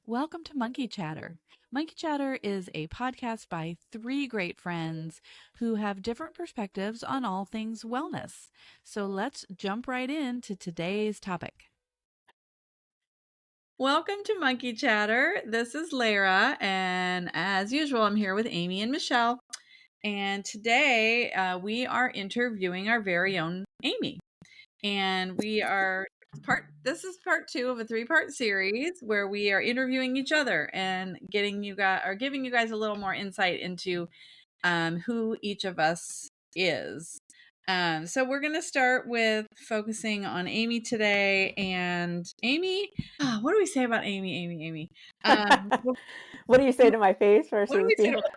Welcome to Monkey Chatter. Monkey Chatter is a podcast by three great friends who have different perspectives on all things wellness. So let's jump right into today's topic. Welcome to Monkey Chatter. This is Lara, and as usual, I'm here with Amy and Michelle. And today we are interviewing our very own Amy. And this is part 2 of a 3-part series where we are interviewing each other and giving you guys a little more insight into who each of us is. So we're going to start with focusing on Amy today. And Amy, what do we say about Amy? What do you say to my face versus What do we say people? to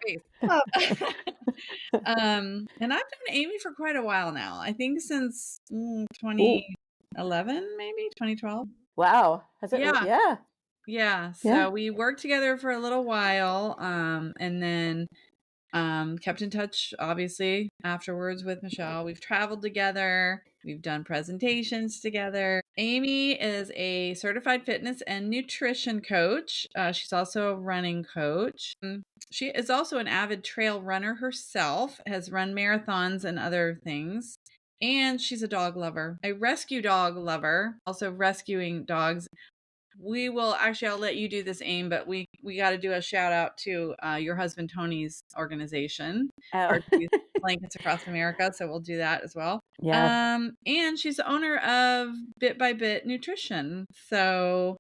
my face? And I've known Amy for quite a while now. I think since 2011, maybe 2012. Wow. Has it? Yeah. Yeah. So we worked together for a little while, and then kept in touch, obviously, afterwards with Michelle. We've traveled together. We've done presentations together. Amy is a certified fitness and nutrition coach. She's also a running coach. She is also an avid trail runner herself, has run marathons and other things. And she's a dog lover, a rescue dog lover, also rescuing dogs. I'll let you do this, Aim, but we got to do a shout out to your husband Tony's organization, Archie Blankets Across America. So we'll do that as well. Yeah. And she's the owner of Bit by Bit Nutrition. So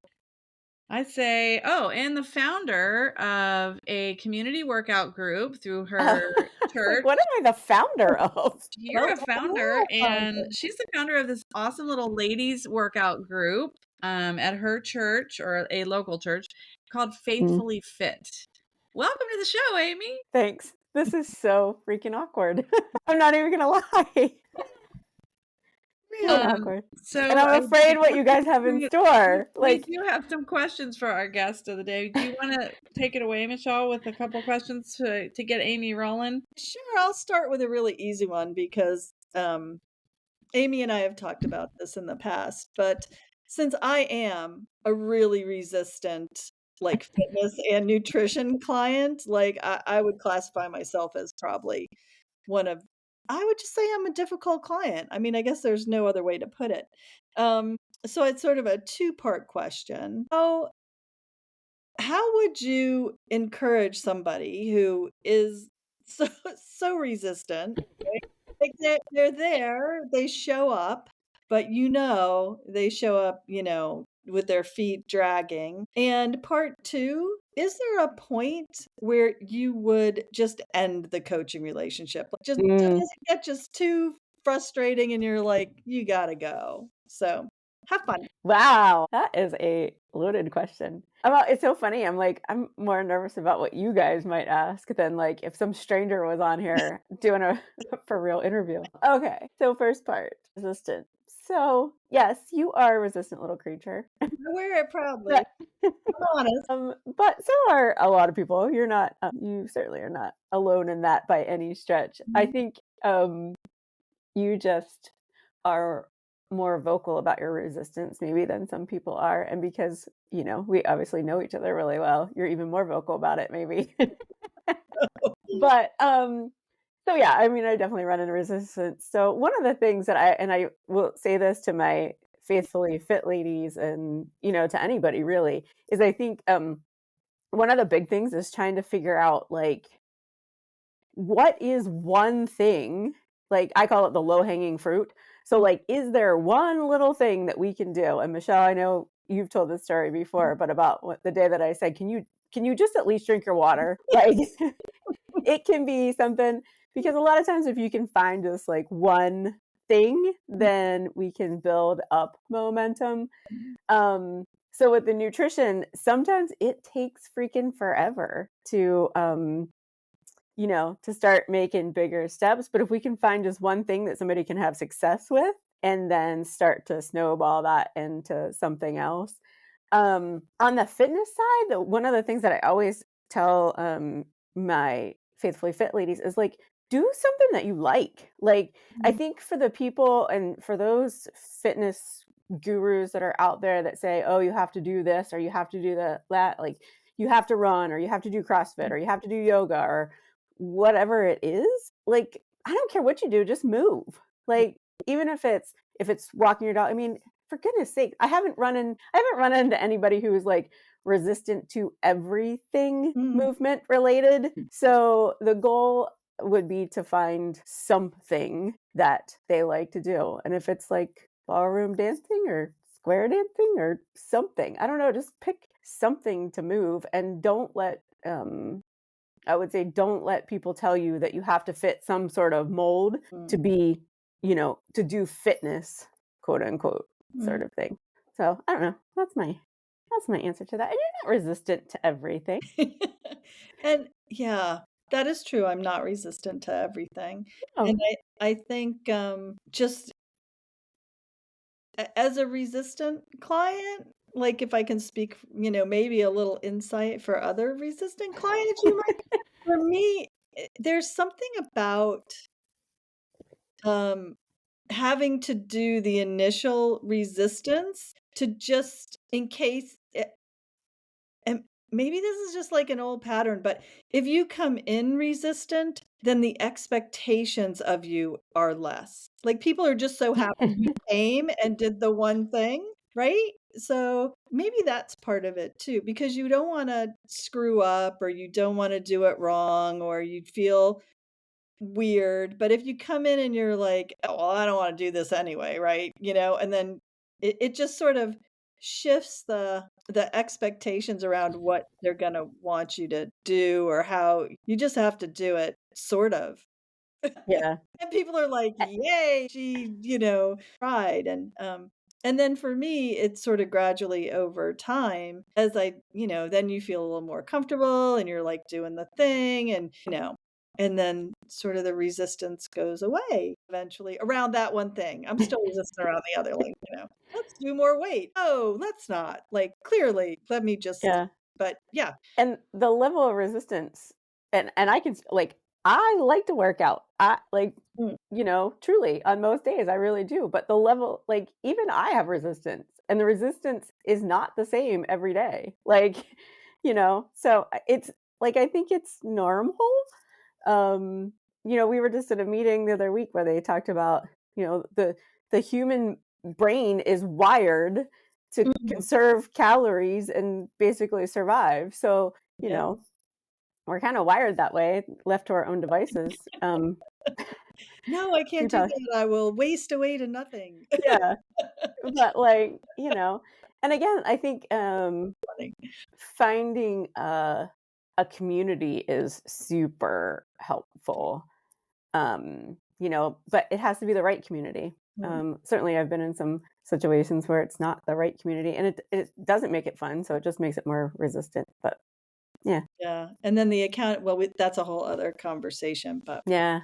I'd say, and the founder of a community workout group through her church. What am I the founder of? You're a founder, and she's the founder of this awesome little ladies workout group at her church, or a local church, called Faithfully Fit. Welcome to the show, Amy. Thanks. This is so freaking awkward. I'm not even gonna lie. Really awkward. And I'm afraid what you guys have in store. We do have some questions for our guest of the day. Do you want to take it away, Michelle, with a couple questions to get Amy rolling? Sure, I'll start with a really easy one because Amy and I have talked about this in the past, but since I am a really resistant fitness and nutrition client, I would classify myself as probably I would just say I'm a difficult client. I mean, I guess there's no other way to put it. So it's sort of a two-part question. How would you encourage somebody who is so resistant, right? Like they're there, they show up, but they show up, with their feet dragging. And part two, is there a point where you would just end the coaching relationship? Does it get just too frustrating and you're like, you gotta go? So have fun. Wow. That is a loaded question. It's so funny. I'm more nervous about what you guys might ask than if some stranger was on here doing a for real interview. Okay. So first part, resistant. So yes, you are a resistant little creature. I wear it proudly. I'm honest. But so are a lot of people. You're not, you certainly are not alone in that by any stretch. I think you just are more vocal about your resistance maybe than some people are, and because we obviously know each other really well, you're even more vocal about it maybe. But so yeah, I mean, I definitely run into resistance. So one of the things that I will say this to my faithfully fit ladies and to anybody really, is I think one of the big things is trying to figure out what is one thing, I call it the low-hanging fruit. So is there one little thing that we can do? And Michelle, I know you've told this story before, but about the day that I said, can you just at least drink your water? It can be something, because a lot of times if you can find just one thing, then we can build up momentum. So with the nutrition, sometimes it takes freaking forever to to start making bigger steps. But if we can find just one thing that somebody can have success with and then start to snowball that into something else. On the fitness side, one of the things that I always tell my faithfully fit ladies is do something that you like. I think for the people and for those fitness gurus that are out there that say, oh, you have to do this or you have to do that, like you have to run or you have to do CrossFit or you have to do yoga or whatever it is. Like, I don't care what you do, just move. Like, even if it's walking your dog. I mean, for goodness sake, I haven't run into anybody who is like resistant to everything movement related. So the goal would be to find something that they like to do. And if it's like ballroom dancing or square dancing or something, I don't know, just pick something to move and don't let I would say don't let people tell you that you have to fit some sort of mold to be, to do fitness, quote unquote, sort of thing. So I don't know. That's my answer to that. And you're not resistant to everything. And yeah, that is true. I'm not resistant to everything. Oh. And I think just as a resistant client, like if I can speak, maybe a little insight for other resistant clients, you might. For me, there's something about having to do the initial resistance to just in case and maybe this is just like an old pattern, but if you come in resistant, then the expectations of you are less. Like people are just so happy you came and did the one thing, right? So maybe that's part of it too, because you don't want to screw up or you don't want to do it wrong or you feel weird. But if you come in and you're like, oh, well, I don't want to do this anyway, right? And then it just sort of shifts the expectations around what they're gonna want you to do or how you just have to do it, sort of. Yeah. And people are like, "Yay, she, tried." And then for me, it's sort of gradually over time as then you feel a little more comfortable and you're like doing the thing and then sort of the resistance goes away eventually around that one thing. I'm still resistant around the other, like, let's do more weight. Oh, let's not. Like, clearly, let me just, Yeah. but yeah. And the level of resistance, and I can like, I like to work out. I like, truly on most days I really do. But the level, like even I have resistance, and the resistance is not the same every day. Like, so it's like I think it's normal. We were just at a meeting the other week where they talked about, the human brain is wired to conserve calories and basically survive. So, we're kind of wired that way, left to our own devices. No, I can't do that. I will waste away to nothing. Yeah. But like, and again, I think finding a community is super helpful. But it has to be the right community. Certainly I've been in some situations where it's not the right community and it doesn't make it fun. So it just makes it more resistant, but yeah. Yeah. And then the account, well, that's a whole other conversation, but Yeah.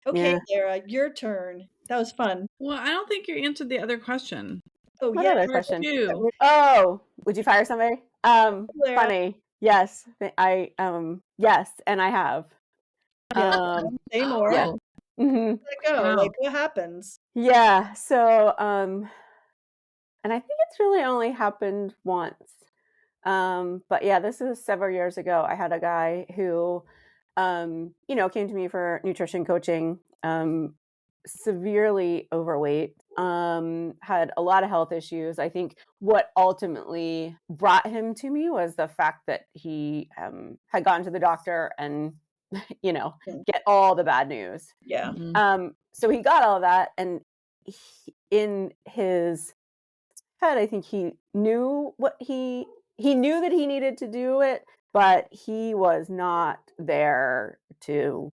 okay, Yeah. Sarah, your turn. That was fun. Well, I don't think you answered the other question. Oh, What yeah. other Part question? 2. Oh, would you fire somebody? Sarah. Funny. Yes. Yes, and I have. Say more. Yeah. How'd that go? Wow. Like, what happens? Yeah. So, and I think it's really only happened once. But yeah, this is several years ago. I had a guy who, came to me for nutrition coaching, severely overweight, had a lot of health issues. I think what ultimately brought him to me was the fact that he had gone to the doctor and, get all the bad news. Yeah. So he got all of that, and in his head, I think he knew he knew that he needed to do it, but he was not there to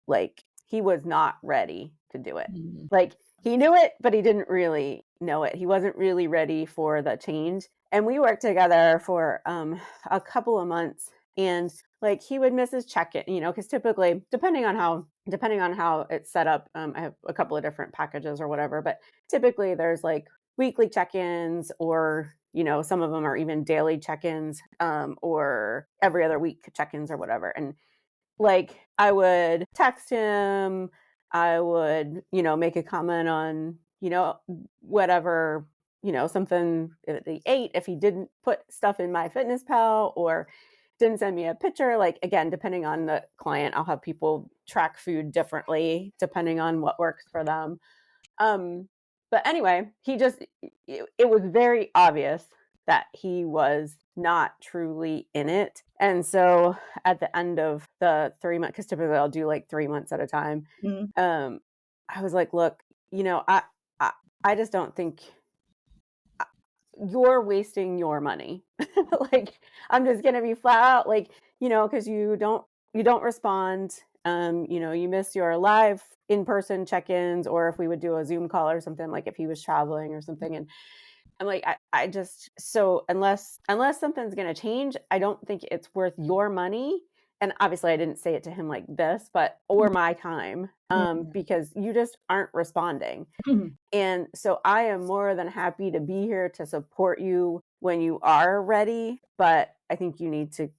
he was not ready to do it. Like he knew it, but he didn't really know it. He wasn't really ready for the change. And we worked together for a couple of months, and like he would miss his check-in, because typically depending on how it's set up, I have a couple of different packages or whatever, but typically there's like weekly check-ins, or some of them are even daily check-ins, or every other week check-ins or whatever. And like I would text him, I would make a comment on whatever something that he ate, if he didn't put stuff in MyFitnessPal or didn't send me a picture. Like, again, depending on the client, I'll have people track food differently depending on what works for them. But anyway, it was very obvious that he was not truly in it. And so at the end of the 3 months, because typically I'll do like 3 months at a time, I was like, look, I just don't think you're wasting your money. Like, I'm just gonna be flat out, like, because you don't respond. You miss your live in-person check-ins, or if we would do a Zoom call or something, like if he was traveling or something. And I'm like, I just, so unless something's gonna change, I don't think it's worth your money. And obviously I didn't say it to him like this, or my time, because you just aren't responding. And so I am more than happy to be here to support you when you are ready. But I think you need to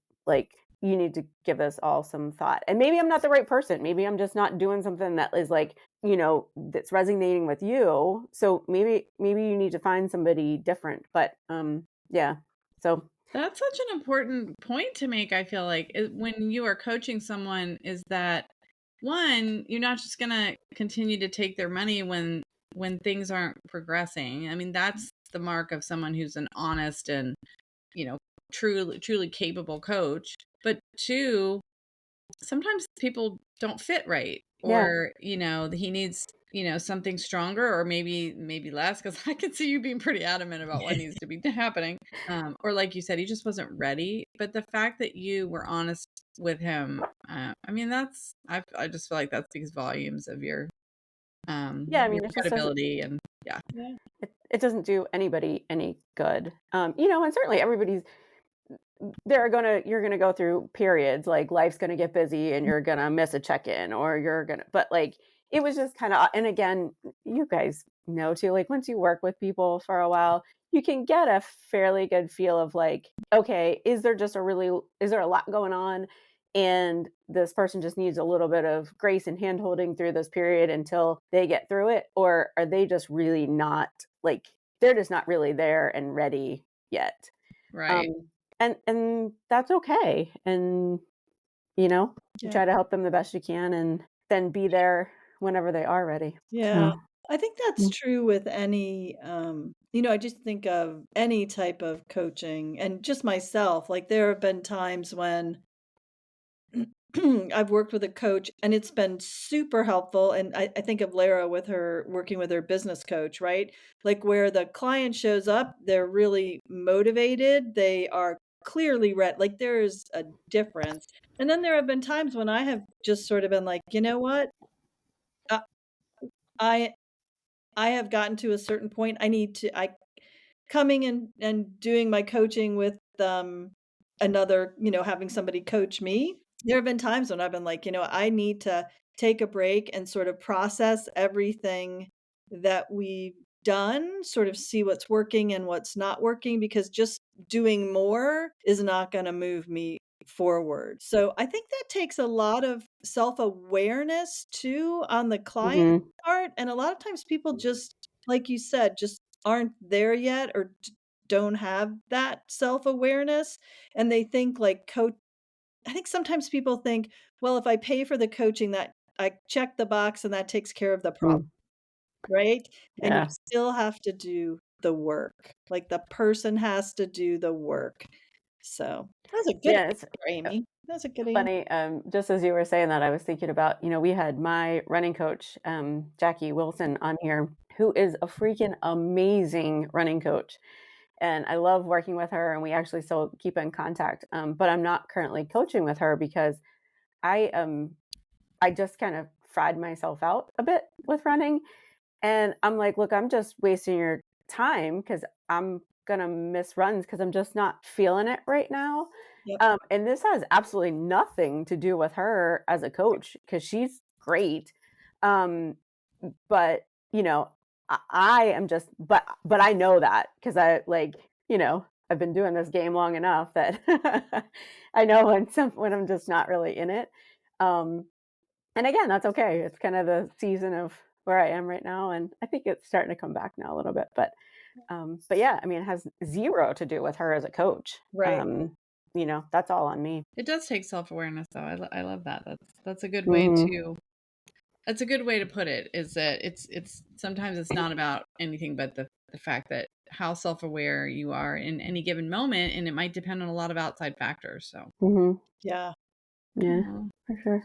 give this all some thought. And maybe I'm not the right person. Maybe I'm just not doing something that is like, that's resonating with you. So maybe you need to find somebody different. But yeah. So that's such an important point to make, I feel like, when you are coaching someone, is that, one, you're not just going to continue to take their money when things aren't progressing. I mean, that's the mark of someone who's an honest and, truly capable coach. But two, sometimes people don't fit right, or, he needs, something stronger, or maybe less, because I can see you being pretty adamant about what needs to be happening. Or like you said, he just wasn't ready. But the fact that you were honest with him, I mean, I just feel like that speaks volumes of your your credibility. And it doesn't do anybody any good. And certainly you're gonna go through periods, like life's gonna get busy and you're gonna miss a check-in, or but like, it was just kind of, and again, you guys know too, like once you work with people for a while, you can get a fairly good feel of like, okay, is there a lot going on, and this person just needs a little bit of grace and hand holding through this period until they get through it, or are they just really not, like, they're just not really there and ready yet. Right. And that's okay. And, you try to help them the best you can, and then be there whenever they are ready. Yeah. So, I think that's true with any, I just think of any type of coaching, and just myself. Like, there have been times when I've worked with a coach and it's been super helpful. And I think of Lara with her working with her business coach, right? Like, where the client shows up, they're really motivated. They are clearly like, there's a difference. And then there have been times when I have just sort of been like, you know what? Uh, I I have gotten to a certain point. I coming and doing my coaching with another, having somebody coach me. There have been times when I've been like, I need to take a break and sort of process everything that we've done, sort of see what's working and what's not working, because just doing more is not going to move me forward. So I think that takes a lot of self-awareness too on the client part. And a lot of times people just, like you said, just aren't there yet, or don't have that self-awareness, and they think like coach I think sometimes people think, well, if I pay for the coaching, that I check the box and that takes care of the problem, right? And you yeah. still have to do the work. Like, the person has to do the work. So that's a good Yeah, it's answer, Amy. That's a good answer. funny. Just as you were saying that, I was thinking about, we had my running coach, Jackie Wilson, on here, who is a freaking amazing running coach. And I love working with her, and we actually still keep in contact. But I'm not currently coaching with her because I just kind of fried myself out a bit with running. And I'm like, look, I'm just wasting your time, because I'm gonna miss runs because I'm just not feeling it right now. Yep. And this has absolutely nothing to do with her as a coach, because she's great. But I am just, but I know that, because I've been doing this game long enough that I know when I'm just not really in it. And again, that's okay. It's kind of the season of where I am right now, and I think it's starting to come back now a little bit. But But yeah, I mean, it has zero to do with her as a coach. Right. You know, that's all on me. It does take self-awareness, though. I love that. That's a good way Mhm. to. That's a good way to put it. Is that it's sometimes it's not about anything but the fact that how self-aware you are in any given moment, and it might depend on a lot of outside factors. So, Mhm. Yeah. Yeah, for sure.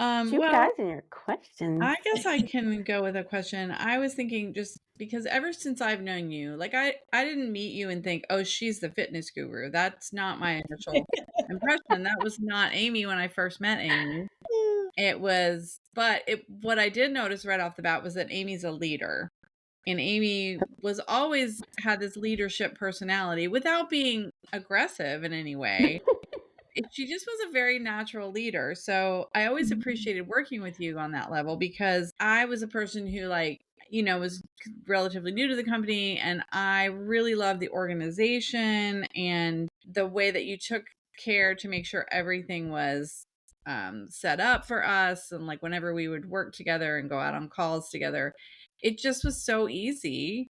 Shoot, well, guys, and your questions. I guess I can go with a question. I was thinking just because ever since I've known you, like I didn't meet you and think, "Oh, she's the fitness guru." That's not my initial impression. That was not Amy when I first met Amy. It was what I did notice right off the bat was that Amy's a leader. And Amy was always had this leadership personality without being aggressive in any way. She just was a very natural leader. So I always appreciated working with you on that level because I was a person who, like, was relatively new to the company, and I really loved the organization and the way that you took care to make sure everything was set up for us. And like whenever we would work together and go out on calls together, it just was so easy.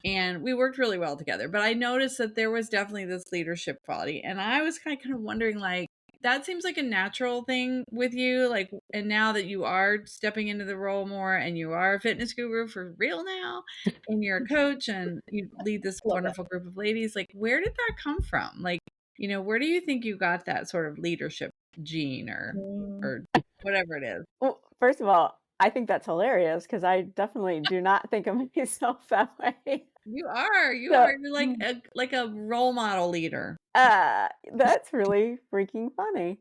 And we worked really well together, but I noticed that there was definitely this leadership quality, and I was kind of wondering, like, that seems like a natural thing with you, like, and now that you are stepping into the role more and you are a fitness guru for real now, and you're a coach and you lead this Love wonderful group of ladies, like, where did that come from? Like, where do you think you got that sort of leadership gene Mm. or whatever it is? Well, first of all, I think that's hilarious because I definitely do not think of myself that way. You So, are, you're like a role model leader. that's really freaking funny.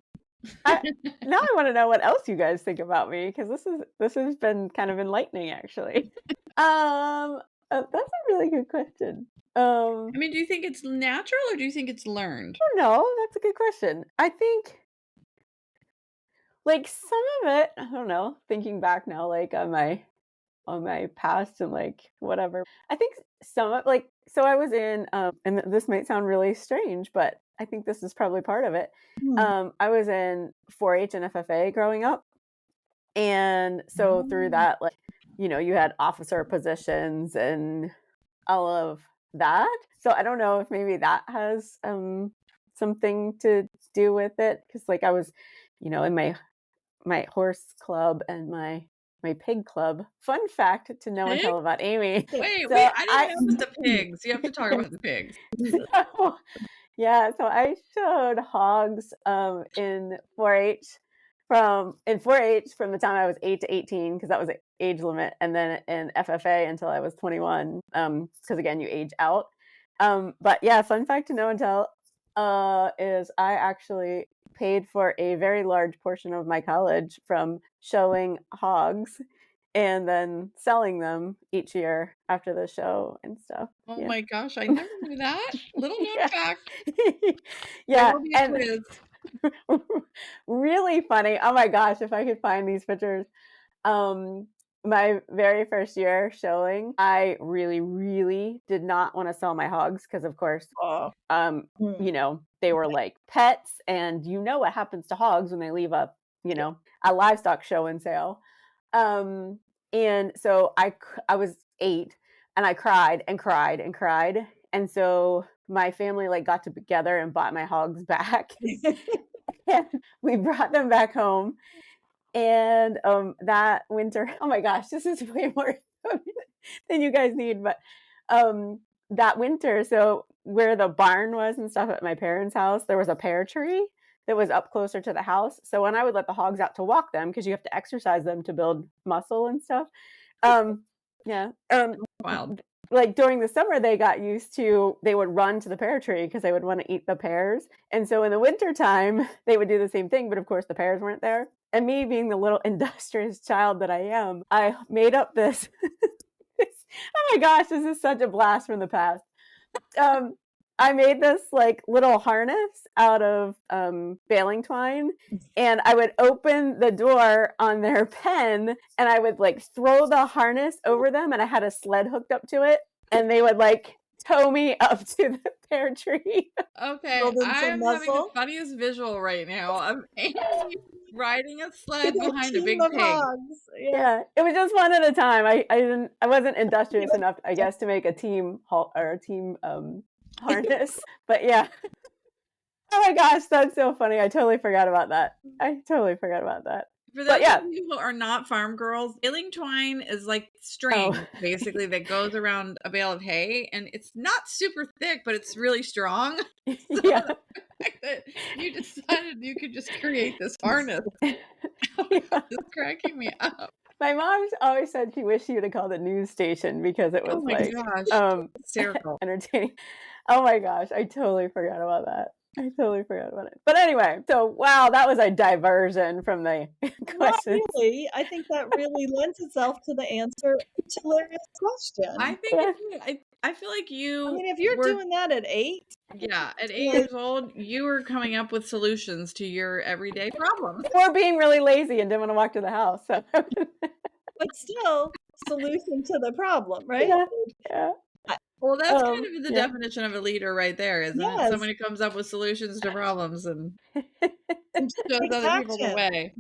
I Now I want to know what else you guys think about me because this has been kind of enlightening, actually. That's a really good question. I mean, do you think it's natural or do you think it's learned? I don't know. That's a good question. I think, like, some of it, I don't know. Thinking back now, like on my past and like whatever. I think some of like so I was in and this might sound really strange, but I think this is probably part of it. Hmm. I was in 4-H and FFA growing up. And so through Oh. that, like, you had officer positions and all of that. So I don't know if maybe that has something to do with it. Cause like I was, in my horse club and my pig club. Fun fact to know and Pig? tell about Amy. Wait, So I didn't I know about the pigs. You have to talk about the pigs. so, yeah, so I showed hogs in 4-H from the time I was 8 to 18 because that was the age limit, and then in FFA until I was 21 because again you age out. But yeah, fun fact to know and tell is I actually paid for a very large portion of my college from showing hogs and then selling them each year after the show and stuff. Oh Yeah. my gosh, I never knew that. Little known Yeah. fact. There Yeah, will be a and quiz. really funny. Oh my gosh, if I could find these pictures. Um, my very first year showing, I really, really did not want to sell my hogs because, of course, Oh. they were like pets, and what happens to hogs when they leave a livestock show and sale. And so I was 8, and I cried and cried and cried, and so my family like got together and bought my hogs back, and we brought them back home. And that winter, oh my gosh, this is way more than you guys need, but that winter, so where the barn was and stuff at my parents' house, there was a pear tree that was up closer to the house. So when I would let the hogs out to walk them, because you have to exercise them to build muscle and stuff, yeah, Wild. like during the summer, they would run to the pear tree because they would want to eat the pears. And so in the wintertime, they would do the same thing, but of course the pears weren't there. And me being the little industrious child that I am, I made up this. Oh my gosh, this is such a blast from the past. I made this like little harness out of baling twine, and I would open the door on their pen, and I would like throw the harness over them, and I had a sled hooked up to it, and they would like tow me up to the pear tree. Okay, Building I some am having the muscle. funniest visual right now of Amy riding a sled a behind a team big of pig. hogs. Yeah, it was just one at a time. I wasn't industrious enough, I guess, to make a team harness. But yeah. Oh my gosh, that's so funny. I totally forgot about that. For But those yeah. of you who are not farm girls, baling twine is like string, basically, that goes around a bale of hay, and it's not super thick, but it's really strong. So Yeah. the fact that you decided you could just create this harness is cracking me up. My mom's always said she wished she would have called a news station because it was Oh my like gosh, hysterical. entertaining. Oh my gosh, I totally forgot about that. But anyway, so wow, that was a diversion from the Not questions. really. I think that really lends itself to the answer to Larry's question. I think I feel like you. I mean, if you're doing that at 8, yeah, at 8 years old, you were coming up with solutions to your everyday problems. Or being really lazy and didn't want to walk to the house. So. But still, solution to the problem, right? Yeah. Well, that's kind of the definition of a leader right there, isn't Yes. it? Someone who comes up with solutions to problems and shows Takes other people the action, way.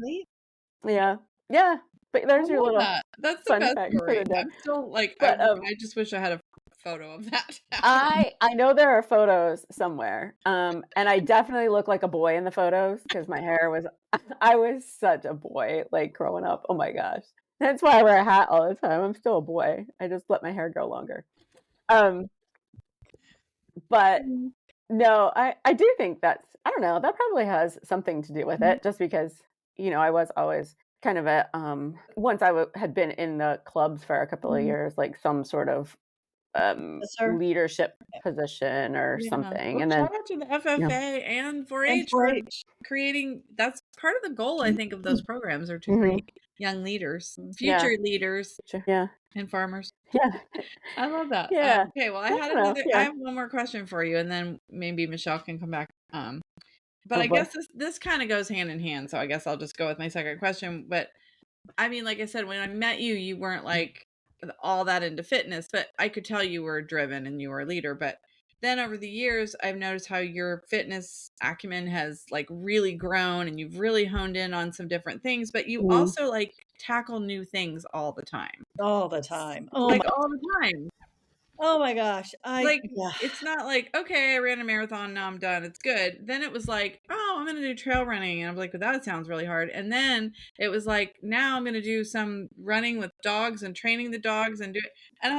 right? Yeah. But there's your little That's the fun best fact for story. the day. I'm still like, But, I just wish I had a photo of that. I know there are photos somewhere. And I definitely look like a boy in the photos because my hair was, I was such a boy, like growing up. Oh my gosh. That's why I wear a hat all the time. I'm still a boy. I just let my hair grow longer. But no, I do think I don't know, that probably has something to do with it, just because, I was always kind of a, once I had been in the clubs for a couple of years, like some sort of leadership position or something. Well, and then shout out to the FFA and 4-H for creating, that's part of the goal, I think, of those programs, are to create young leaders, future leaders, and farmers. Yeah. I love that. Yeah. Okay, well, I have one more question for you, and then maybe Michelle can come back. But I guess this kind of goes hand in hand, so I guess I'll just go with my second question. But I mean, like I said, when I met you, you weren't like all that into fitness, but I could tell you were driven and you were a leader. But then over the years, I've noticed how your fitness acumen has like really grown, and you've really honed in on some different things, but you also like tackle new things all the time. All the time. All the time. Oh my gosh. It's not like, okay, I ran a marathon, now I'm done, it's good. Then it was like, oh, I'm gonna do trail running, and I'm like, well, that sounds really hard. And then it was like, now I'm gonna do some running with dogs and training the dogs and do it. And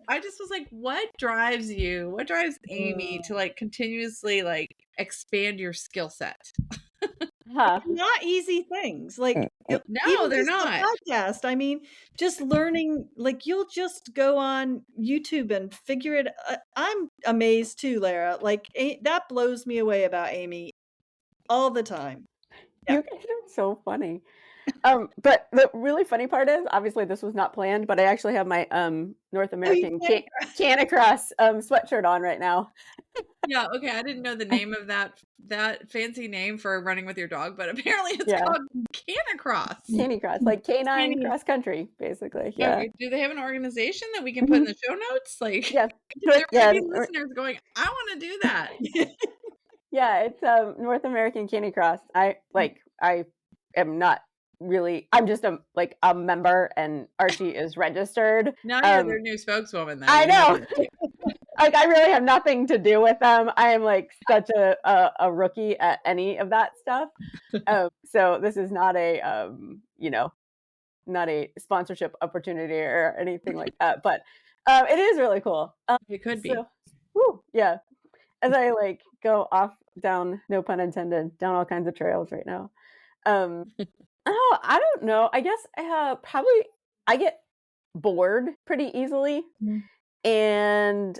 I just was like, what drives you? What drives Amy to like continuously like expand your skill set? Not easy things. Like, no, they're not. Podcast. I mean, just learning, like, you'll just go on YouTube and figure it. I'm amazed too, Lara. Like, that blows me away about Amy all the time. You guys are so funny. But the really funny part is, obviously this was not planned, but I actually have my North American Canicross sweatshirt on right now. Yeah, okay. I didn't know the name of that fancy name for running with your dog, but apparently it's called Canicross. Canicross, like canine cross country, basically. Yeah. Okay. Do they have an organization that we can put in the show notes? Like, yeah, there might be listeners going, I want to do that. Yeah, it's North American Canicross. I am not really. I'm just a member, and Archie is registered. Now you're their new spokeswoman. Then I know. Like, I really have nothing to do with them. I am like such a rookie at any of that stuff. So this is not a not a sponsorship opportunity or anything like that. But it is really cool. It could be. Yeah. As I like go off down, no pun intended, down all kinds of trails right now. I don't know. I guess probably I get bored pretty easily. And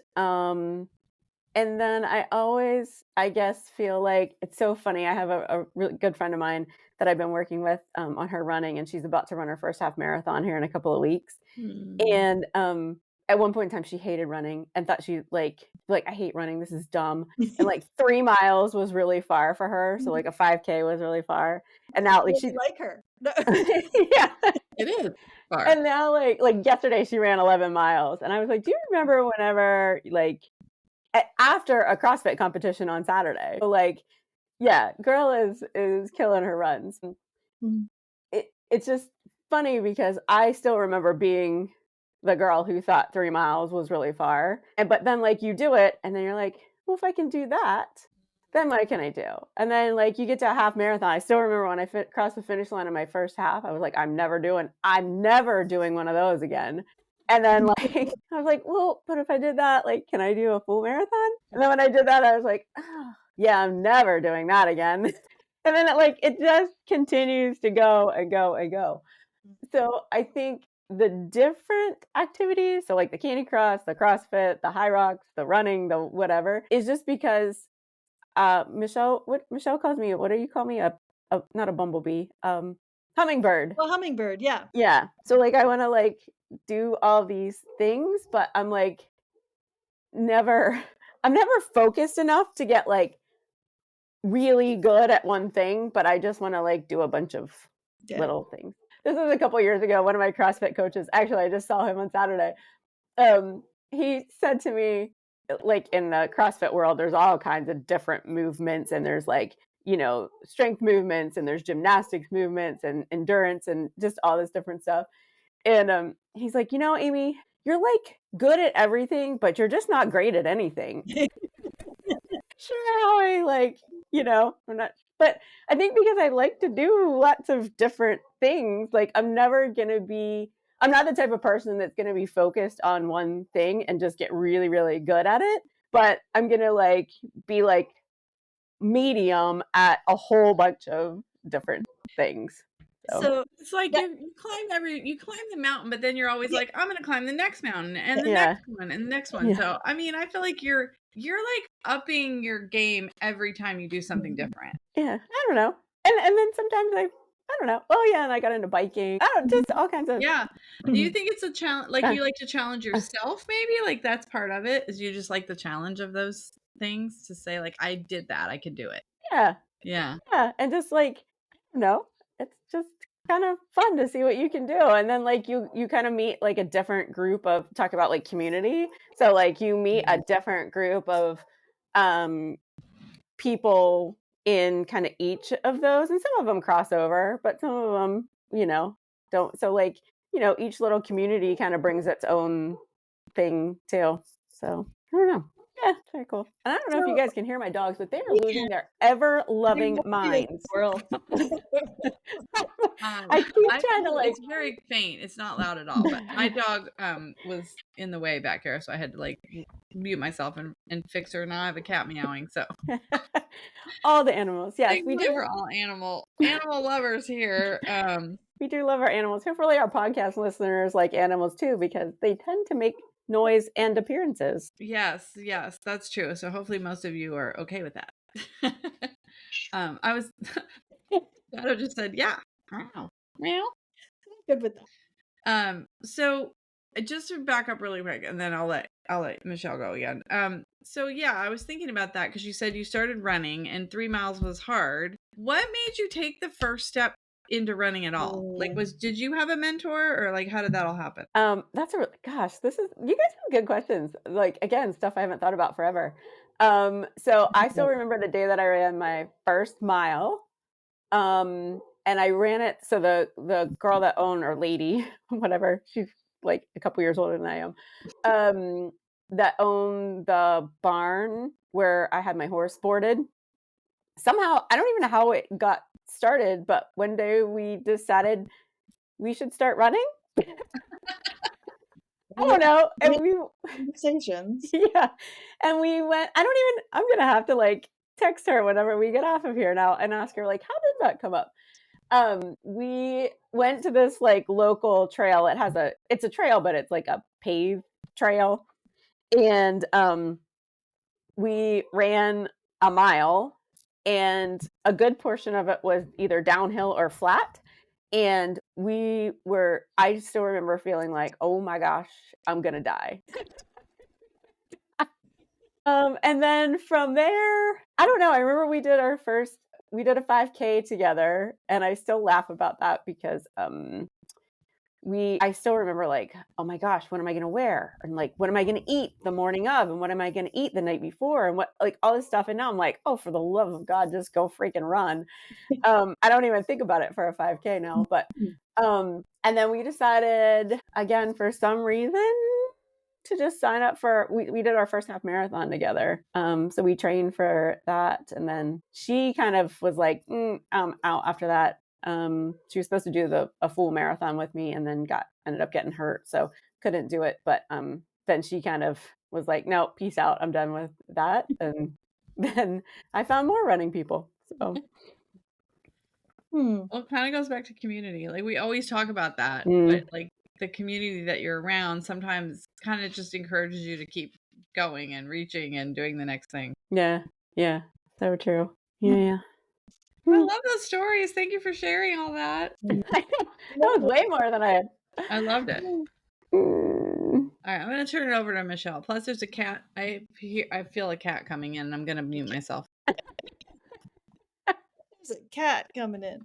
then I always, I guess, feel like it's so funny. I have a really good friend of mine that I've been working with on her running, and she's about to run her first half marathon here in a couple of weeks. And at one point in time, she hated running and thought she like I hate running. This is dumb. And like 3 miles was really far for her, so like a 5K was really far. And now like she like her. Yeah, it is far. And now like yesterday she ran 11 miles, and I was like, do you remember whenever like after a CrossFit competition on Saturday? So like, yeah, girl is killing her runs. Mm. It's just funny because I still remember being the girl who thought 3 miles was really far. But then like you do it and then you're like, well, if I can do that, then what can I do? And then like you get to a half marathon. I still remember when I crossed the finish line in my first half, I was like, I'm never doing one of those again. And then like I was like, well, but if I did that, like, can I do a full marathon? And then when I did that, I was like, oh, yeah, I'm never doing that again. And then it just continues to go and go and go. So I think the different activities, so like the Candy Crush, the CrossFit, the High Rocks, the running, the whatever, is just because Michelle calls me, what do you call me? A not a bumblebee, hummingbird. Well, hummingbird, yeah. Yeah. So like I want to like do all these things, but I'm like I'm never focused enough to get like really good at one thing, but I just want to like do a bunch of little things. This was a couple years ago. One of my CrossFit coaches, actually, I just saw him on Saturday. He said to me, like in the CrossFit world, there's all kinds of different movements, and there's like, you know, strength movements, and there's gymnastics movements, and endurance, and just all this different stuff. And he's like, you know, Amy, you're like good at everything, but you're just not great at anything. Sure, how I like, you know, I'm not, but I think because I like to do lots of different things, like I'm not the type of person that's going to be focused on one thing and just get really, really good at it. But I'm going to like be like medium at a whole bunch of different things. So it's like you climb the mountain, but then you're always like, I'm going to climb the next mountain and the next one and the next one. Yeah. So, I mean, I feel like you're like upping your game every time you do something different. Yeah. I don't know. And then sometimes I don't know. Oh yeah. And I got into biking. I don't just all kinds of. Yeah. Do you think it's a challenge? Like you like to challenge yourself maybe? Like that's part of it is you just like the challenge of those things to say like, I did that. I could do it. Yeah. Yeah. Yeah. And just like, I don't know, it's just kind of fun to see what you can do. And then like you kind of meet like a different group of, talk about like community. So like you meet a different group of people in kind of each of those, and some of them cross over, but some of them, you know, don't. So like, you know, each little community kind of brings its own thing too. So I don't know. Yeah, very cool. And I don't know if you guys can hear my dogs, but they are losing their ever-loving minds. I keep trying to like. It's very faint. It's not loud at all. But my dog was in the way back here, so I had to like mute myself and fix her. Now I have a cat meowing. So all the animals, yes, we do. For all animal lovers here. We do love our animals. Hopefully, our podcast listeners like animals too, because they tend to make noise and appearances. Yes, that's true. So hopefully most of you are okay with that. I was Shadow just said, yeah. Meow. Good with that. So just to back up really quick and then I'll let Michelle go again. So yeah, I was thinking about that because you said you started running and 3 miles was hard. What made you take the first step into running at all? Like did you have a mentor or like how did that all happen? That's you guys have good questions. Like again, stuff I haven't thought about forever. So I still remember the day that I ran my first mile. And I ran it. So the girl that owned, or lady, whatever, she's like a couple years older than I am, that owned the barn where I had my horse boarded. Somehow, I don't even know how it got started, but one day we decided we should start running. I don't know. And we conversations. Yeah. And we went, I'm going to have to like text her whenever we get off of here now and ask her like, how did that come up? We went to this like local trail. It's a trail, but it's like a paved trail. And we ran a mile, and a good portion of it was either downhill or flat. And I still remember feeling like, oh my gosh, I'm going to die. And then from there, I don't know. I remember we did a 5K together, and I still laugh about that because I still remember like, oh my gosh, what am I going to wear? And like, what am I going to eat the morning of? And what am I going to eat the night before? And what, like all this stuff. And now I'm like, oh, for the love of God, just go freaking run. I don't even think about it for a 5K now, but, and then we decided again, for some reason, to just sign up for, we did our first half marathon together. So we trained for that. And then she kind of was like, I'm out after that. She was supposed to do a full marathon with me and then ended up getting hurt. So couldn't do it. But then she kind of was like, no, peace out. I'm done with that. And then I found more running people. So. Well, it kind of goes back to community. Like we always talk about that, but like the community that you're around sometimes kind of just encourages you to keep going and reaching and doing the next thing. Yeah. So true. Yeah. I love those stories. Thank you for sharing all that. That was way more than I had. I loved it. All right, I'm going to turn it over to Michelle. Plus, there's a cat. I feel a cat coming in. I'm going to mute myself. There's a cat coming in.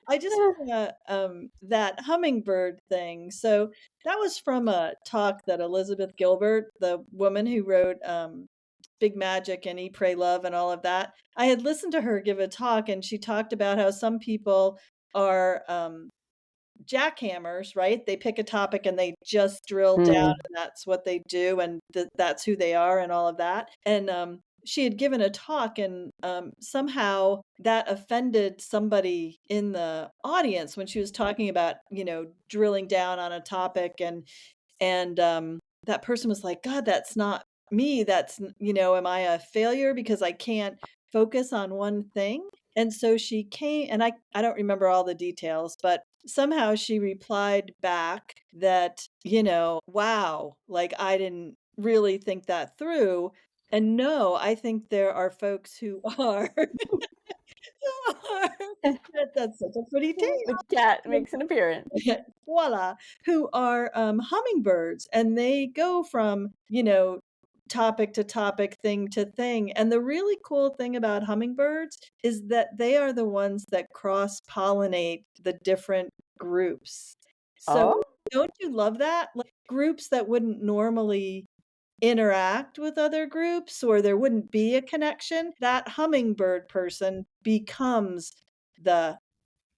I just want to, that hummingbird thing. So that was from a talk that Elizabeth Gilbert, the woman who wrote Big Magic and Eat, Pray, Love and all of that. I had listened to her give a talk, and she talked about how some people are jackhammers, right? They pick a topic and they just drill down, and that's what they do, and that's who they are and all of that. And she had given a talk, and somehow that offended somebody in the audience when she was talking about, drilling down on a topic, and that person was like, God, that's not me. That's, am I a failure because I can't focus on one thing? And so she came, and I don't remember all the details, but somehow she replied back that, wow, like I didn't really think that through. And no, I think there are folks who are, that's such a pretty take. The cat makes an appearance. Voila, who are hummingbirds, and they go from, topic to topic, thing to thing. And the really cool thing about hummingbirds is that they are the ones that cross-pollinate the different groups. So don't you love that? Like groups that wouldn't normally interact with other groups, or there wouldn't be a connection, that hummingbird person becomes the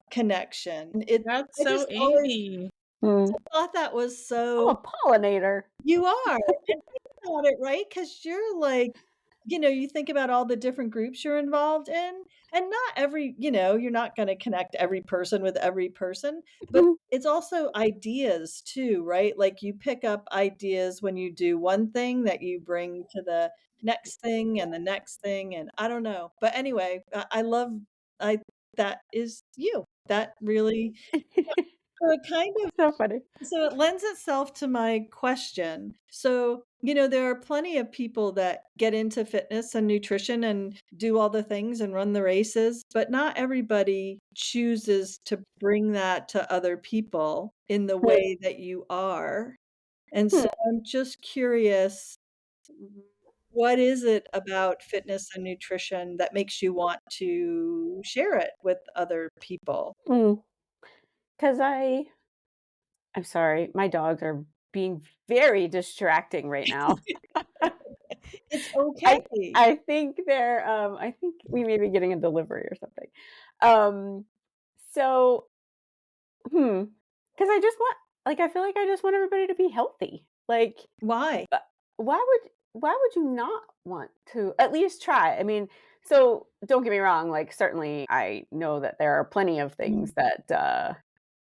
connection. That's I so just always Amy. thought that was so. I'm a pollinator. You are. And think about it, right? Because you're like, you think about all the different groups you're involved in, and not every, you're not going to connect every person with every person, but it's also ideas too, right? Like you pick up ideas when you do one thing that you bring to the next thing and the next thing. And I don't know. But anyway, I love, that is you. That really, so it kind of, So funny. so it lends itself to my question. So, there are plenty of people that get into fitness and nutrition and do all the things and run the races, but not everybody chooses to bring that to other people in the way that you are. And so I'm just curious, what is it about fitness and nutrition that makes you want to share it with other people? Because I'm sorry, my dogs are being very distracting right now. It's okay. I think I think we may be getting a delivery or something. So, because I just want, like, I feel like I just want everybody to be healthy. Like, Why? why would you not want to at least try? I mean, so don't get me wrong. Like, certainly I know that there are plenty of things that,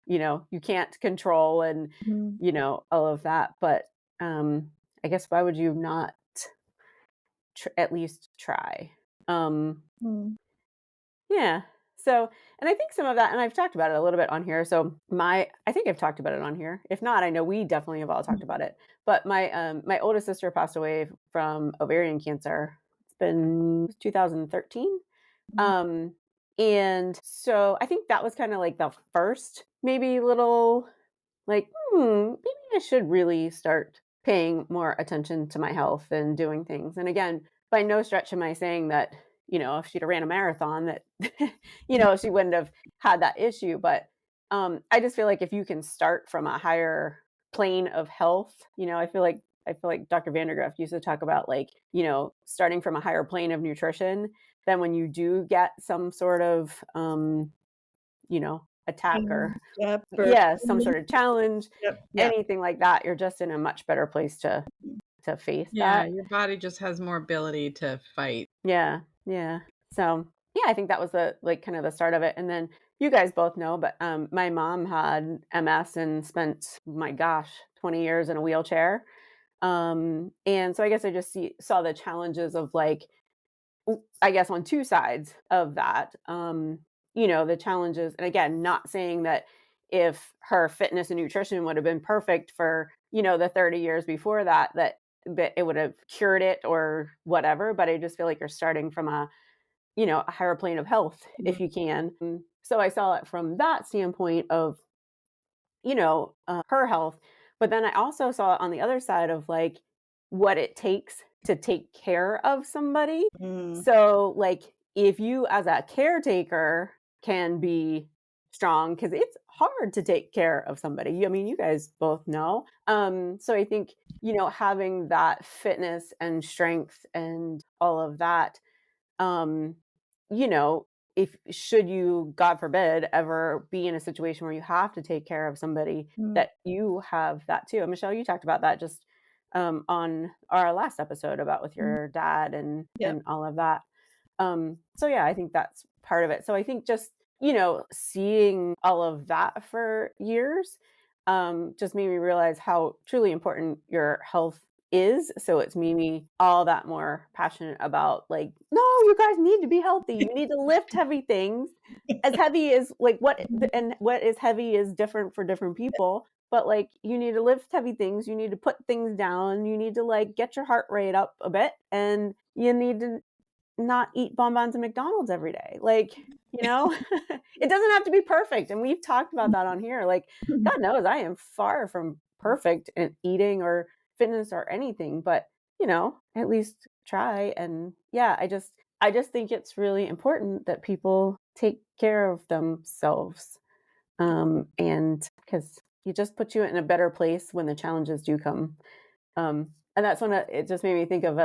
you can't control and, all of that. But I guess why would you not at least try? Yeah. So, and I think some of that, and I've talked about it a little bit on here. So I think I've talked about it on here. If not, I know we definitely have all talked about it. But my oldest sister passed away from ovarian cancer. It's been 2013. And so I think that was kind of like the first maybe little like, maybe I should really start paying more attention to my health and doing things. And again, by no stretch am I saying that, if she'd have ran a marathon that, she wouldn't have had that issue. But I just feel like if you can start from a higher plane of health, I feel like Dr. Vandergrift used to talk about, like, starting from a higher plane of nutrition, then when you do get some sort of attack or Yep. some sort of challenge, Yep. Yeah. anything like that, you're just in a much better place to face Yeah, that. your body just has more ability to fight. Yeah, yeah. So, yeah, I think that was the like kind of the start of it. And then you guys both know, but my mom had MS and spent, my gosh, 20 years in a wheelchair. And so I guess I just saw the challenges of, like, I guess on two sides of that. The challenges, and again, not saying that if her fitness and nutrition would have been perfect for, the 30 years before that, that it would have cured it or whatever, but I just feel like you're starting from a higher plane of health if you can. So I saw it from that standpoint of, her health. But then I also saw it on the other side of, like, what it takes to take care of somebody. Mm. So, like, if you as a caretaker can be strong, because it's hard to take care of somebody. I mean, you guys both know. So I think, having that fitness and strength and all of that, um, you know, if should you, God forbid, ever be in a situation where you have to take care of somebody, Mm. that you have that too. And Michelle, you talked about that just on our last episode about with your dad and Yep. and all of that. So yeah, I think that's part of it. So I think just, seeing all of that for years, just made me realize how truly important your health is. So it's made me all that more passionate about, like, no, you guys need to be healthy. You need to lift heavy things. As heavy as, like, what is heavy is different for different people. But, like, you need to lift heavy things. You need to put things down. You need to, like, get your heart rate up a bit, and you need to not eat bonbons and McDonald's every day. Like, it doesn't have to be perfect. And we've talked about that on here. Like, God knows I am far from perfect in eating or fitness or anything, but, at least try. And yeah, I just think it's really important that people take care of themselves. And because it just puts you in a better place when the challenges do come. And that's when it just made me think of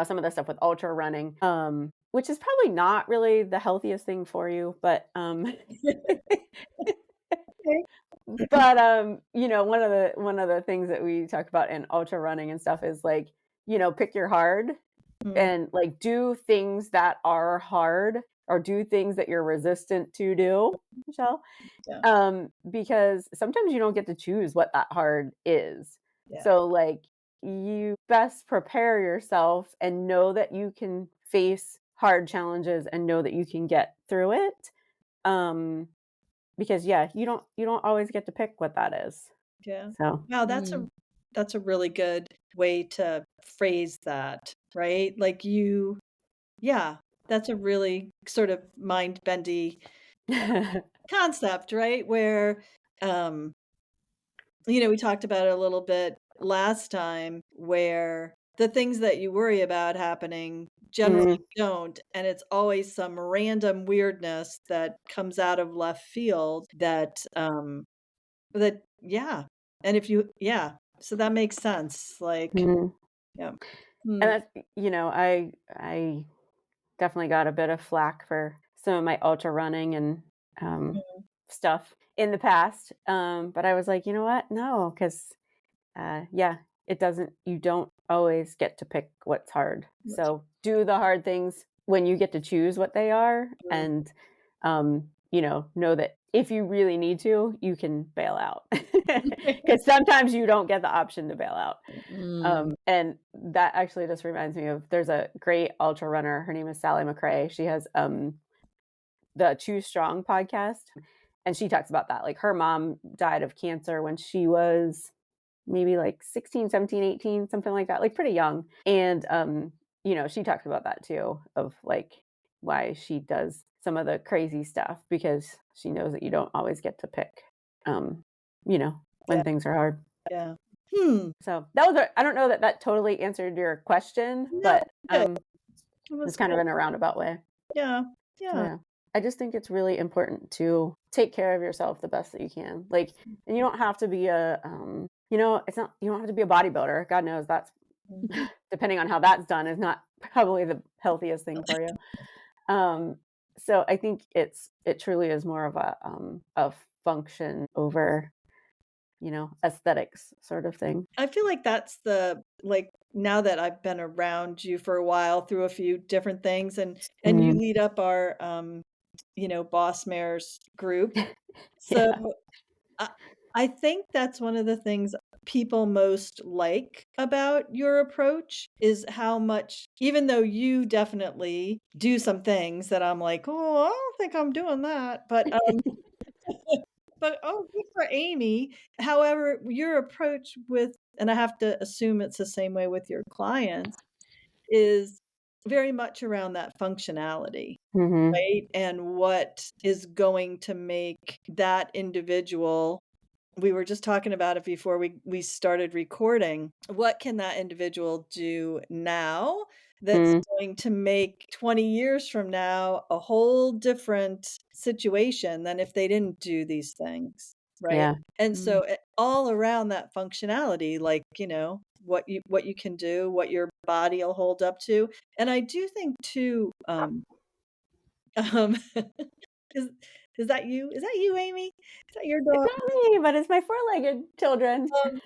some of the stuff with ultra running, which is probably not really the healthiest thing for you, but one of the things that we talk about in ultra running and stuff is, like, pick your hard Mm. and, like, do things that are hard or do things that you're resistant to do, Michelle. Yeah. Because sometimes you don't get to choose what that hard is. Yeah. So, like, you best prepare yourself and know that you can face hard challenges and know that you can get through it. Because yeah, you don't always get to pick what that is. Yeah. So, Wow, that's a really good way to phrase that, right? Like, yeah, that's a really sort of mind-bendy concept, right? Where, um, we talked about it a little bit last time, where the things that you worry about happening generally Mhm, don't, and it's always some random weirdness that comes out of left field that yeah, and if you yeah, so that makes sense, like, mhm. yeah. And Hmm. that's, I definitely got a bit of flack for some of my ultra running and um, Mhm. stuff in the past. But I was like, you know what? No, because yeah, you don't always get to pick what's hard. What's So do the hard things when you get to choose what they are. mm. And, know that if you really need to, you can bail out. Because sometimes you don't get the option to bail out. Mm. And that actually just reminds me of, there's a great ultra runner. Her name is Sally McRae. She has the Choose Strong podcast. And she talks about that. Like, her mom died of cancer when she was maybe like 16, 17, 18, something like that, like pretty young. And, she talks about that too, of, like, why she does some of the crazy stuff, because she knows that you don't always get to pick, um, Yeah, when things are hard. yeah. Hmm. So I don't know that that totally answered your question, No, but good. It was it's kind good. of in a roundabout way. Yeah, So yeah. yeah. I just think it's really important to take care of yourself the best that you can. Like, and you don't have to be a, it's not, you don't have to be a bodybuilder. God knows that's, depending on how that's done, is not probably the healthiest thing for you. So I think it truly is more of a function over, aesthetics sort of thing. I feel like that's now that I've been around you for a while through a few different things, and you Mm. lead up our, Boss Mares group. So Yeah. I I think that's one of the things people most like about your approach is how much, even though you definitely do some things that I'm like, "Oh, I don't think I'm doing that," but, oh, good for Amy. However, your approach with, and I have to assume it's the same way with your clients, is very much around that functionality, Hmm. right? And what is going to make that individual, we were just talking about it before we started recording. What can that individual do now that's Mm. going to make 20 years from now a whole different situation than if they didn't do these things, right? Yeah. And Mm. so all around that functionality, like, what you can do, what your body will hold up to. And I do think too, um is is that you? Is that you, Amy? Is that your It's dog? not me, but it's my four-legged children. Um,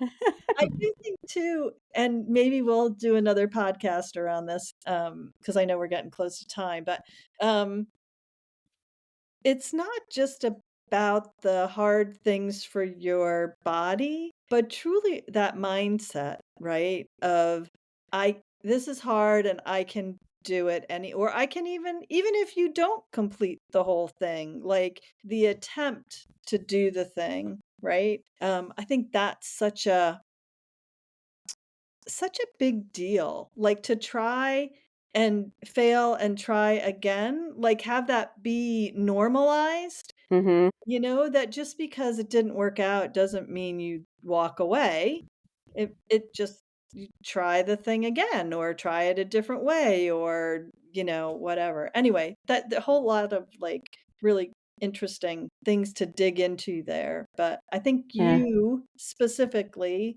I do think too, and maybe we'll do another podcast around this, because I know we're getting close to time, but, um, it's not just about the hard things for your body, but truly that mindset, right? Of, this is hard and I can do it or I can even if you don't complete the whole thing, like the attempt to do the thing, right? I think that's such a big deal, like, to try and fail and try again, like, have that be normalized, Hmm. that just because it didn't work out doesn't mean you walk away. It just, you try the thing again or try it a different way, or, whatever. Anyway, that the whole lot of, like, really interesting things to dig into there, but I think Yeah. you specifically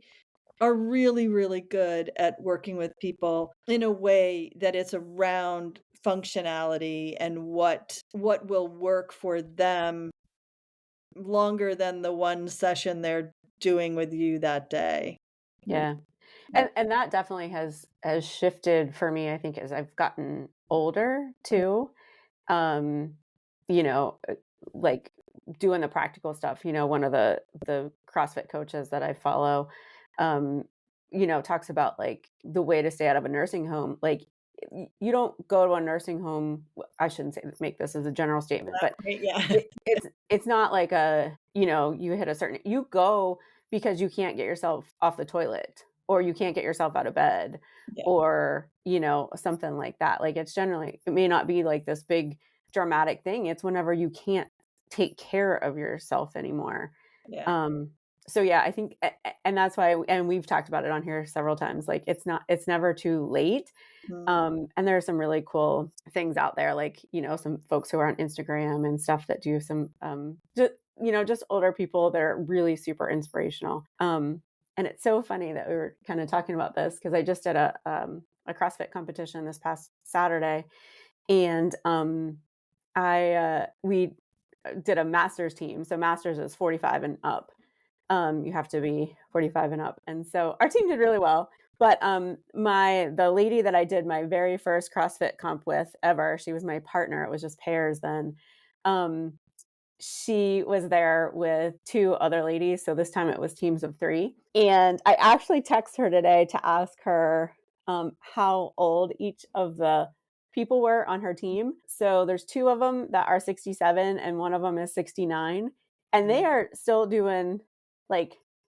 are really, really good at working with people in a way that it's around functionality and what will work for them longer than the one session they're doing with you that day. Yeah. Yeah. And that definitely has shifted for me, I think, as I've gotten older too. Um, you know, uh, like doing the practical stuff, one of the CrossFit coaches that I follow, um, talks about like the way to stay out of a nursing home. Like you don't go to a nursing home. I shouldn't say make this as a general statement, but Right, yeah. it's not like you hit a certain, you go because you can't get yourself off the toilet or you can't get yourself out of bed Yeah, or something like that. Like it may not be like this big dramatic thing. It's whenever you can't take care of yourself anymore. yeah. um so yeah, I think and that's why, and we've talked about it on here several times, like it's never too late. Mhm. And there are some really cool things out there, like, some folks who are on Instagram and stuff that do some, just older people that are really super inspirational. And it's so funny that we were kind of talking about this because I just did a CrossFit competition this past Saturday, and we did a masters team. So masters is 45 and up. You have to be 45 and up. And so our team did really well. But the lady that I did my very first CrossFit comp with ever, she was my partner. It was just pairs then. She was there with two other ladies. So this time it was teams of three. And I actually texted her today to ask her how old each of the people were on her team. So there's two of them that are 67 and one of them is 69. And they are still doing like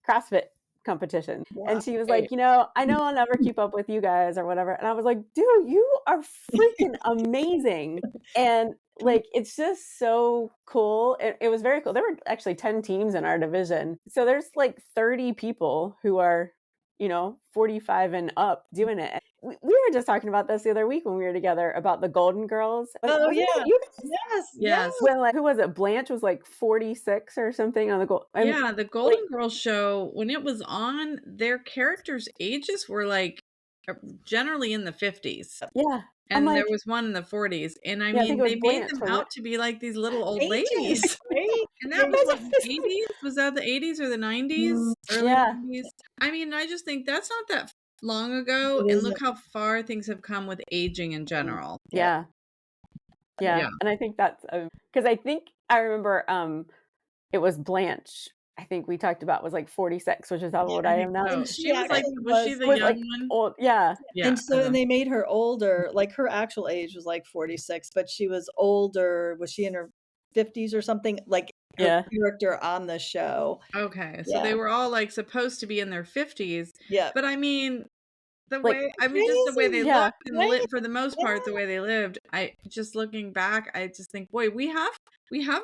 CrossFit competition. Wow, And she was great. like, I know I'll never keep up with you guys or whatever. And I was like, dude, you are freaking amazing. And like, it's just so cool. It was very cool. There were actually 10 teams in our division. So there's like 30 people who are, 45 and up doing it. We were just talking about this the other week when we were together about the Golden Girls. Oh, Wasn't yeah. that you guys? Yes, Yes. When like, who was it? Blanche was like 46 or something on the gold. Yeah, the Golden Girls show, when it was on, their characters' ages were like generally in the 50s. Yeah. And like, there was one in the 40s. And I Yeah, I think mean, it was they made Blanche, them wasn't out to be like these little old Ages, ladies. right? And that was what, That's- 80s? Was that the 80s or the 90s? Early Yeah. 90s? I mean, I just think that's not that long ago. It And look isn't. how far things have come with aging in general. Yeah. Yeah. And I think that's because I think I remember it was Blanche. I think we talked about was like 46, which is how old I am now. So And she was like, actually was she the was young like one? old. Yeah. Yeah. And so and they made her older, like her actual age was like 46, but she was older. Was she in her 50s or something? Like her Yeah. character on the show. Okay. So Yeah. they were all like supposed to be in their 50s. Yeah. But I mean, the Like, way, I mean, just the way they Yeah. looked and Right? for the most part, the way they lived, I just looking back, I just think, boy, we have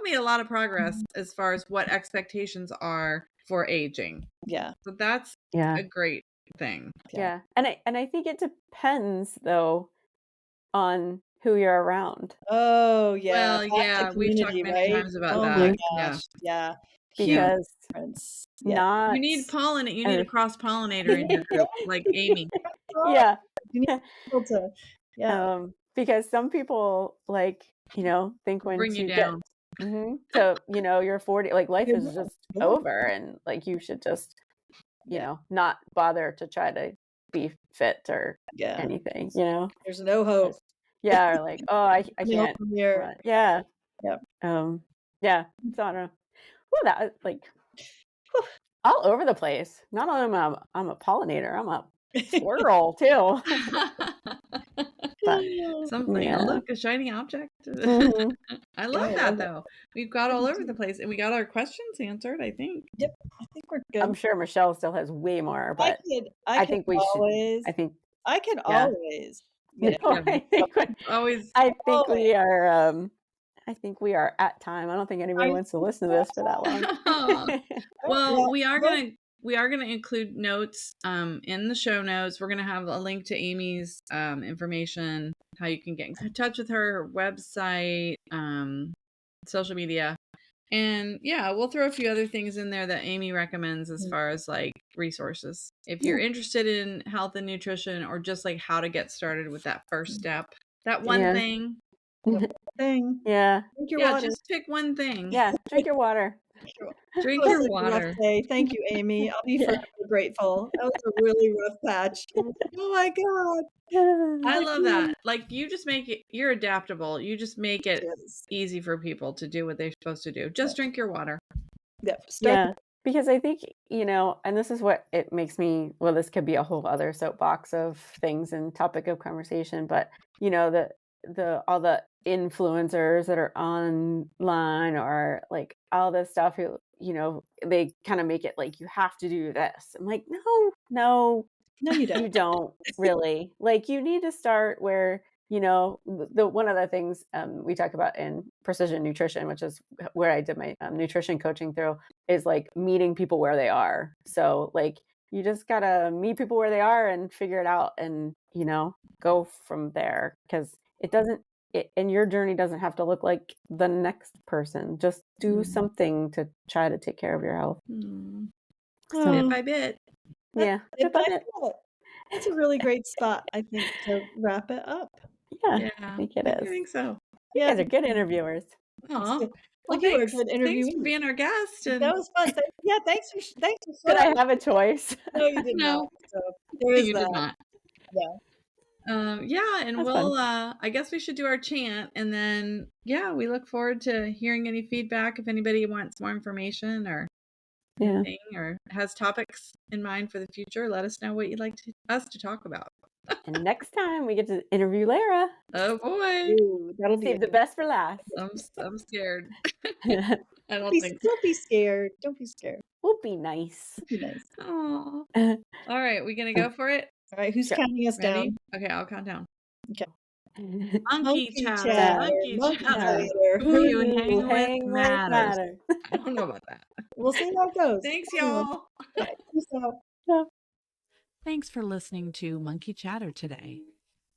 made a lot of progress as far as what expectations are for aging. Yeah. So that's Yeah. a great thing. Yeah. And I think it depends though on who you're around. Oh yeah. Well, Back to yeah, we've talked community, many right? times about Oh that. my Yeah. gosh. Yeah. Because Difference. Yeah. not You need you need a cross pollinator in your group, like Amy. Yeah. You need people to Because some people like, think when Bring you to down. so, you're 40, like life Yeah. is just Yeah. over and like you should just, not bother to try to be fit or Yeah. anything, There's no hope. Yeah, or like, oh, I No can't. from here. run. Yeah. Yep. Yeah. So I don't know. Well, that like all over the place. Not only am I'm a pollinator, I'm a squirrel too. But, Something. yeah. Look, a shiny object. Mhm. I love I that love it. though. We've got all over the place, and we got our questions answered, I think. Yep. I think we're good. I'm sure Michelle still has way more, but I think can we should. always I think I can yeah. always no, I think Always. we are. I think we are at time. I don't think anybody wants to listen to this for that long. Well, we are gonna include notes in the show notes. We're gonna have a link to Amy's information, how you can get in touch with her website, social media. And yeah, we'll throw a few other things in there that Amy recommends as far as like resources. If you're interested in health and nutrition or just like how to get started with that first step, that one Yeah. thing. thing. Yeah. Drink your Yeah, water. just pick one thing. Yeah. Drink your water. Drink That was your a rough water. day. Thank you, Amy. I'll be forever grateful. That was a really rough patch. Oh my God. I love that. Like you just make it, you're adaptable. You just make it Yes. easy for people to do what they're supposed to do. Just drink your water. Yep. Yeah. Because I think, and this is what it makes me, well, this could be a whole other soapbox of things and topic of conversation, but all the influencers that are online or like all this stuff, they kind of make it like you have to do this. I'm like, no, you don't. you don't really. Like you need to start where, the one of the things we talk about in precision nutrition, which is where I did my nutrition coaching through, is like meeting people where they are. So like you just gotta meet people where they are and figure it out and go from there, because and your journey doesn't have to look like the next person. Just do something to try to take care of your health. Bit by bit. Yeah. Bit by bit. That's a really great spot, I think, to wrap it up. Yeah, I think it is. I think so. You guys are good interviewers. Aw. Well, Well, you were a thanks. good interviewee. Thanks for being our guest. And That was fun. Thanks for Did I have a choice? No, you did No. not. So there is you that. did not. Yeah. And That's we'll I guess we should do our chant, and then we look forward to hearing any feedback. If anybody wants more information or anything, or has topics in mind for the future, let us know what you'd like us to talk about. And next time we get to interview Lara. Oh boy. Ooh, that'll be Save the best for last. I'm scared. We'll I don't think so. Don't be scared. Don't be scared. be nice. Be nice. Aw. All right, we gonna go for it? All right, who's counting us Ready? down? Okay, I'll count down. Okay. Monkey chatter. chatter. Monkey chatter. chatter. Who you Who hang with matters. matters. I don't know about that. We'll see how it goes. Thanks, y'all. Okay, peace out. Thanks for listening to Monkey Chatter today.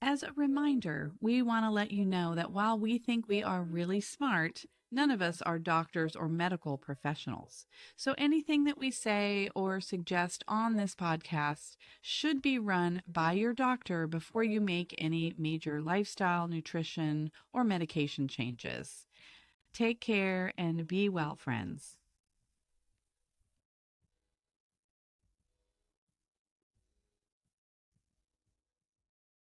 As a reminder, we want to let you know that while we think we are really smart, none of us are doctors or medical professionals. So anything that we say or suggest on this podcast should be run by your doctor before you make any major lifestyle, nutrition, or medication changes. Take care and be well, friends.